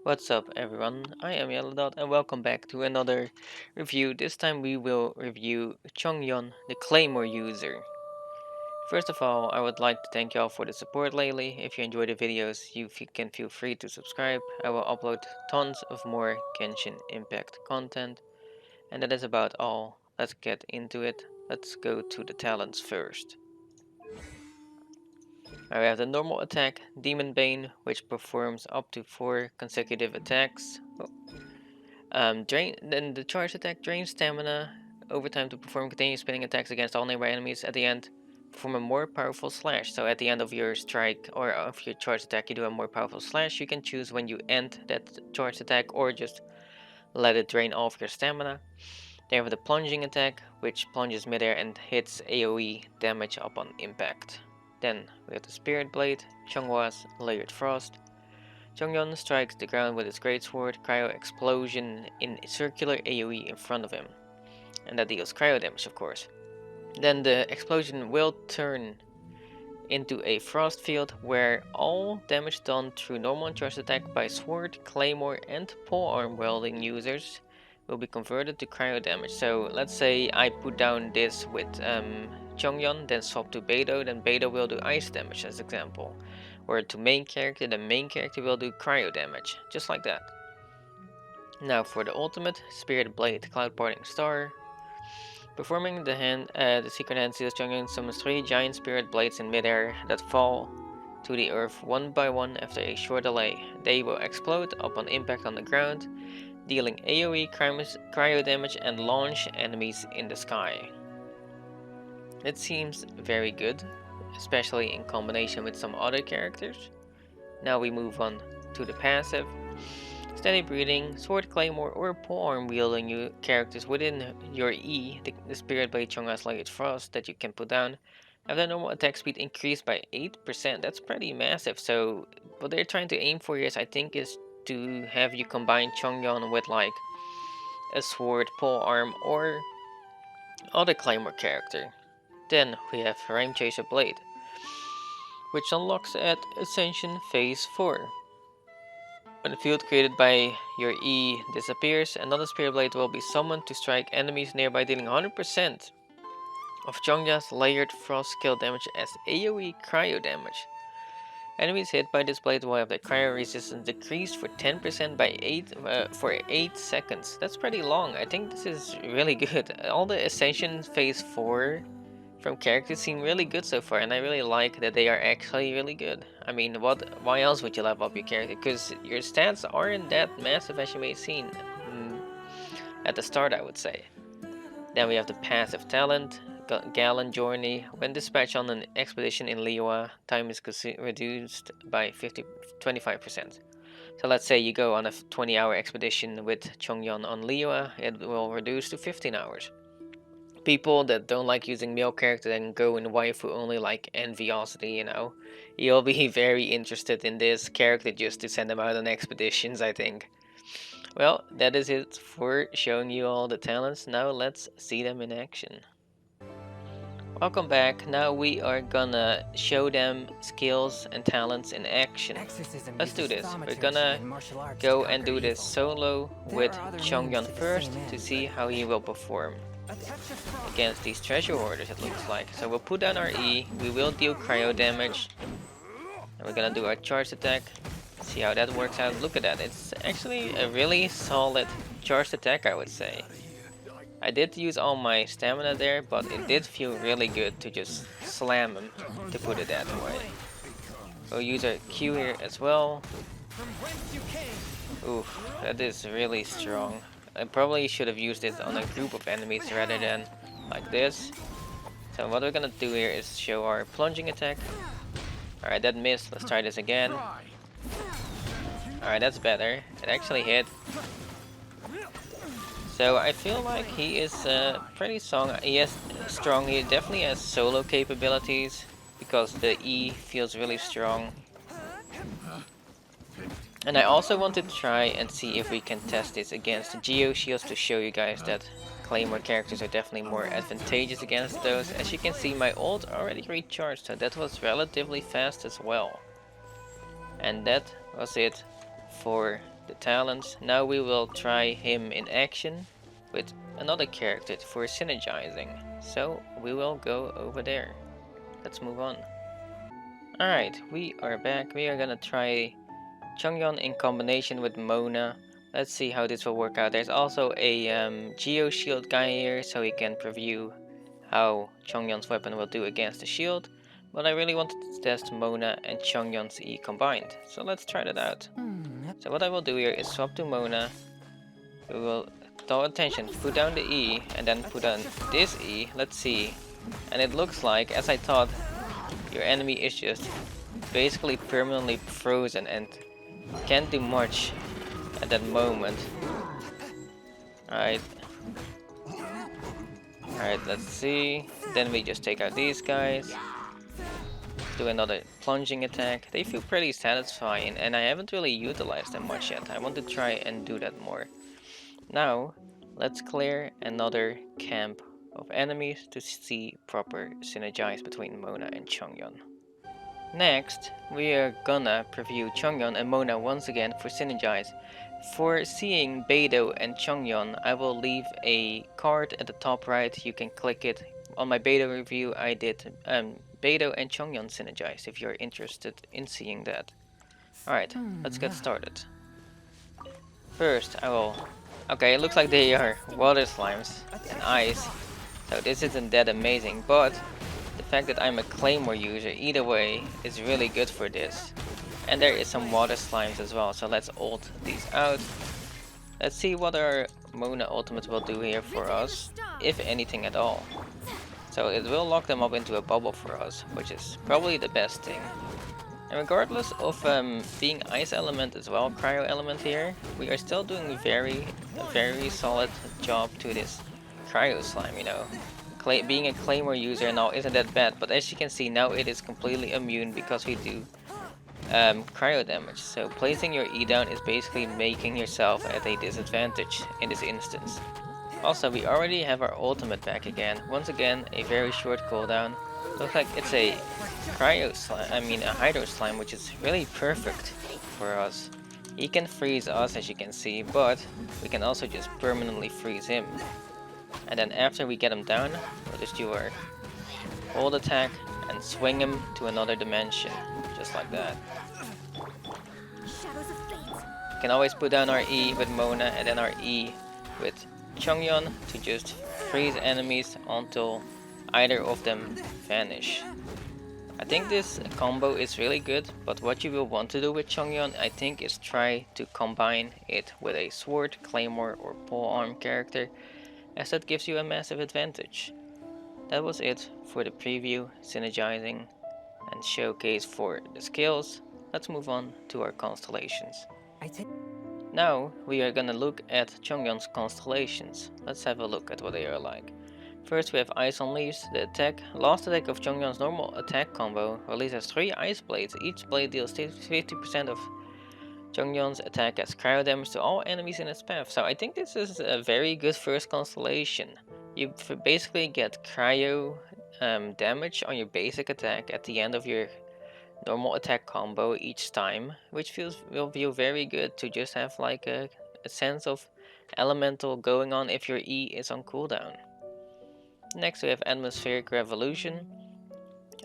What's up everyone, I am Yellowdot and welcome back to another review. This time we will review CHONGYUN, the Claymore user. First of all, I would like to thank y'all for the support lately. If you enjoy the videos, you can feel free to subscribe. I will upload tons of more Genshin Impact content. And that is about all. Let's get into it. Let's go to the talents first. Now we have the normal attack, Demon Bane, which performs up to 4 consecutive attacks. Then the charge attack drains stamina over time to perform continuous spinning attacks against all nearby enemies. At the end, perform a more powerful slash. So at the end of your strike or of your charge attack, you do a more powerful slash. You can choose when you end that charge attack or just let it drain all of your stamina. Then we have the plunging attack, which plunges midair and hits AoE damage upon impact. Then we have the Spirit Blade, Chonghwa's Layered Frost. CHONGYUN strikes the ground with his greatsword, cryo explosion in circular AoE in front of him. And that deals cryo damage, of course. Then the explosion will turn into a frost field where all damage done through normal and charged attack by sword, claymore, and polearm wielding users will be converted to cryo damage. So let's say I put down this with CHONGYUN, then swap to Beidou, then Beidou will do ice damage as example. Or to main character, the main character will do cryo damage, just like that. Now for the ultimate, Spirit Blade, Cloud Parting Star. Performing the secret hand seals CHONGYUN summons 3 giant spirit blades in midair that fall to the earth one by one after a short delay. They will explode upon impact on the ground, dealing AoE cryo damage and launch enemies in the sky. It seems very good, especially in combination with some other characters. Now we move on to the passive. Steady breathing, sword, claymore, or polearm wielding characters within your E, the Spirit Blade Chonghwa's Layered Frost that you can put down, have their normal attack speed increased by 8%. That's pretty massive. So what they're trying to aim for here is, I think, is to have you combine CHONGYUN with like a sword, polearm, or other claymore character. Then we have Rhyme Chaser Blade, which unlocks at Ascension Phase 4. When the field created by your E disappears, another Spirit Blade will be summoned to strike enemies nearby, dealing 100% of Chonghwa's Layered Frost skill damage as AoE cryo damage. Enemies hit by this blade will have their cryo resistance decreased for 10% for 8 seconds. That's pretty long. I think this is really good. All the Ascension Phase 4 from characters seem really good so far, and I really like that they are actually really good. I mean, why else would you level up your character? Because your stats aren't that massive as you may seem at the start, I would say. Then we have the passive talent, Gallon Journey. When dispatched on an expedition in Liyue, time is reduced by 25%. So let's say you go on a 20-hour expedition with CHONGYUN on Liyue, it will reduce to 15 hours. People that don't like using male characters and go in waifu only like Enviosity, you'll be very interested in this character just to send them out on expeditions, I think. Well, that is it for showing you all the talents. Now let's see them in action. Welcome back. Now we are gonna show them skills and talents in action. Let's do this. We're gonna go and do this solo with CHONGYUN first to see how he will perform against these treasure hoarders, it looks like. So we'll put down our E, we will deal cryo damage, and we're gonna do our charge attack, see how that works out. Look at that, it's actually a really solid charged attack, I would say. I did use all my stamina there, but it did feel really good to just slam him, to put it that way. We'll use our Q here as well. Oof, that is really strong. I probably should have used it on a group of enemies rather than like this. So what we're gonna do here is show our plunging attack. Alright, that missed. Let's try this again. Alright, that's better. It actually hit. So I feel like he is pretty strong. He definitely has solo capabilities because the E feels really strong. And I also wanted to try and see if we can test this against Geo Shields to show you guys that Claymore characters are definitely more advantageous against those. As you can see, my ult already recharged, so that was relatively fast as well. And that was it for the talents. Now we will try him in action with another character for synergizing. So we will go over there. Let's move on. Alright, we are back. We are gonna try CHONGYUN in combination with Mona. Let's see how this will work out. There's also a Geo Shield guy here, so he can preview how CHONGYUN's weapon will do against the shield. But I really wanted to test Mona and CHONGYUN's E combined. So let's try that out. So what I will do here is swap to Mona. We will, draw attention, put down the E and then put on this E. Let's see. And it looks like, as I thought, your enemy is just basically permanently frozen and can't do much at that moment. Alright. Alright, let's see. Then we just take out these guys. Do another plunging attack. They feel pretty satisfying and I haven't really utilized them much yet. I want to try and do that more. Now, let's clear another camp of enemies to see proper synergize between Mona and CHONGYUN. Next, we are gonna preview CHONGYUN and Mona once again for synergize. For seeing Beidou and CHONGYUN, I will leave a card at the top right. You can click it. On my Beidou review, I did Beidou and CHONGYUN synergize if you're interested in seeing that. Alright, let's get started. First, I will... Okay, it looks like they are water slimes and ice, so this isn't that amazing, but the fact that I'm a Claymore user, either way, is really good for this. And there is some water slimes as well, so let's ult these out. Let's see what our Mona ultimate will do here for us, if anything at all. So it will lock them up into a bubble for us, which is probably the best thing. And regardless of being ice element as well, cryo element here, we are still doing a very solid job to this cryo slime, you know. Being a Claymore user now isn't that bad, but as you can see now it is completely immune because we do cryo damage. So placing your E down is basically making yourself at a disadvantage in this instance. Also, we already have our ultimate back again. Once again, a very short cooldown. Looks like it's a cryo slime, a hydro slime, which is really perfect for us. He can freeze us, as you can see, but we can also just permanently freeze him. And then after we get him down, we'll just do our hold attack and swing him to another dimension, just like that. We can always put down our E with Mona and then our E with CHONGYUN to just freeze enemies until either of them vanish. I think this combo is really good, but what you will want to do with CHONGYUN, I think, is try to combine it with a sword, claymore or polearm character, as that gives you a massive advantage. That was it for the preview, synergizing and showcase for the skills. Let's move on to our constellations. Now we are gonna look at CHONGYUN's constellations. Let's have a look at what they are like. First we have Ice on Leaves. The last attack of CHONGYUN's normal attack combo releases 3 ice blades. Each blade deals 50% of CHONGYUN's attack as cryo damage to all enemies in its path. So I think this is a very good first constellation. You basically get cryo damage on your basic attack at the end of your normal attack combo each time, which will feel very good to just have like a sense of elemental going on if your E is on cooldown. Next we have Atmospheric Revolution.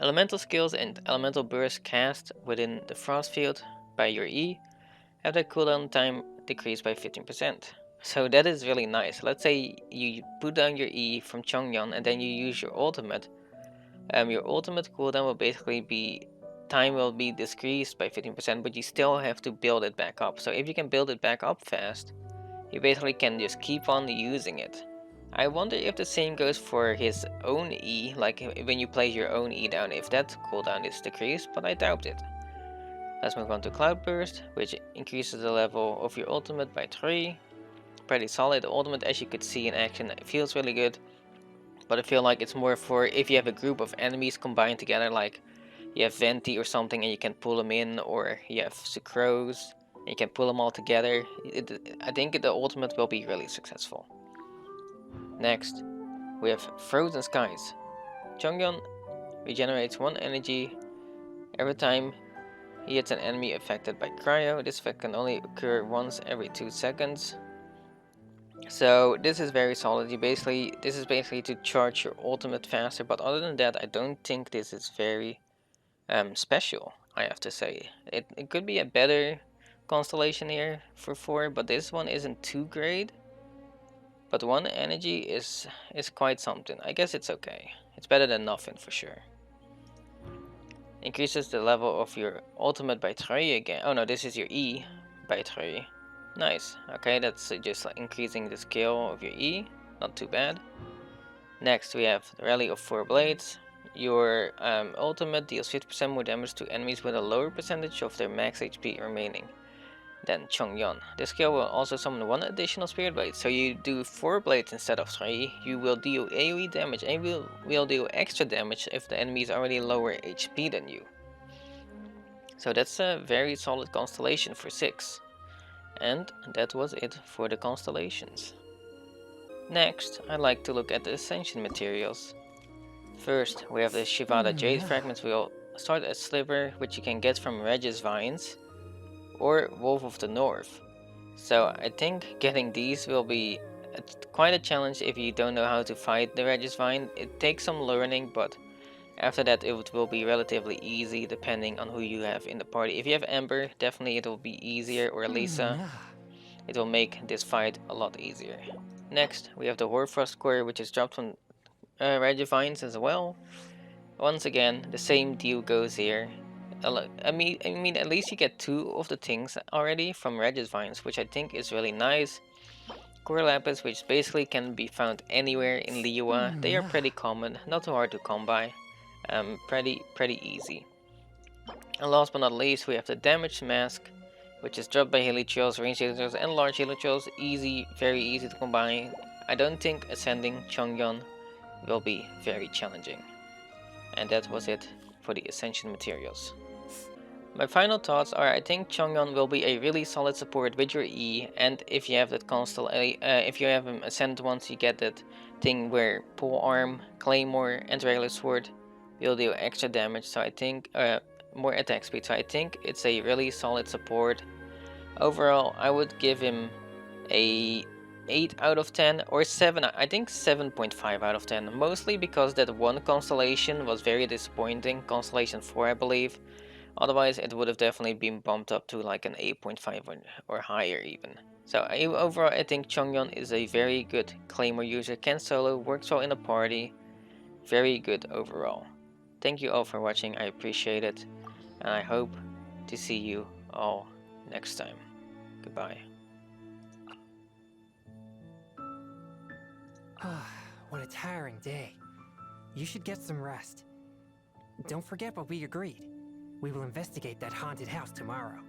Elemental skills and elemental bursts cast within the frost field by your E have their cooldown time decreased by 15%. So that is really nice. Let's say you put down your E from CHONGYUN and then you use your ultimate. Your ultimate cooldown will basically be time will be decreased by 15%, but you still have to build it back up. So if you can build it back up fast, you basically can just keep on using it. I wonder if the same goes for his own E, like when you place your own E down, if that cooldown is decreased, but I doubt it. Let's move on to Cloudburst, which increases the level of your ultimate by 3. Pretty solid. The ultimate, as you could see in action, it feels really good, but I feel like it's more for if you have a group of enemies combined together, like you have Venti or something and you can pull them in, or you have Sucrose and you can pull them all together. I think the ultimate will be really successful. Next, we have Frozen Skies. CHONGYUN regenerates 1 energy every time He hits an enemy affected by cryo. This effect can only occur once every 2 seconds. So this is very solid. This is basically to charge your ultimate faster, but other than that, I don't think this is very special, I have to say. It could be a better constellation here for 4, but this one isn't too great. But 1 energy is quite something. I guess it's okay. It's better than nothing for sure. Increases the level of your ultimate by 3 again. Oh no, this is your E by 3. Nice. Okay, that's just like increasing the scale of your E. Not too bad. Next we have the Rally of 4 Blades. Your ultimate deals 50% more damage to enemies with a lower percentage of their max HP remaining than CHONGYUN. This skill will also summon 1 additional Spirit Blade, so you do 4 blades instead of 3. You will deal AoE damage and will deal extra damage if the enemy is already lower HP than you. So that's a very solid constellation for 6. And that was it for the constellations. Next, I'd like to look at the Ascension Materials. First, we have the Shivada Jade Fragments. We'll start at Sliver, which you can get from Regis Vines or Wolf of the North. So I think getting these will be quite a challenge if you don't know how to fight the Regis Vine. It takes some learning, but after that it will be relatively easy depending on who you have in the party. If you have Ember, definitely it will be easier, or Lisa. It will make this fight a lot easier. Next, we have the Hoarfrost Core, which is dropped from Regivines as well. Once again, the same deal goes here. I mean, at least you get 2 of the things already from Regivines, which I think is really nice. Core Lapis, which basically can be found anywhere in Liyue. They are pretty common, not too hard to come by. Pretty easy. And last but not least, we have the Damage Mask, which is dropped by Helitrios, Ranged Helitrios, and Large Helitrios. Easy, very easy to combine. I don't think ascending CHONGYUN will be very challenging. And that was it for the Ascension Materials. My final thoughts are, I think CHONGYUN will be a really solid support with your E, and if you have that if you have him ascend once, you get that thing where Pole Arm, Claymore, and Regular Sword will deal extra damage, so I think more attack speed, so I think it's a really solid support. Overall, I would give him a 8 out of 10 or 7, I think 7.5 out of 10, mostly because that one constellation was very disappointing, Constellation 4 I believe. Otherwise it would have definitely been bumped up to like an 8.5 or higher even. So overall I think CHONGYUN is a very good Claymore user, can solo, works well in a party, very good overall. Thank you all for watching, I appreciate it, and I hope to see you all next time. Goodbye. What a tiring day. You should get some rest. Don't forget what we agreed. We will investigate that haunted house tomorrow.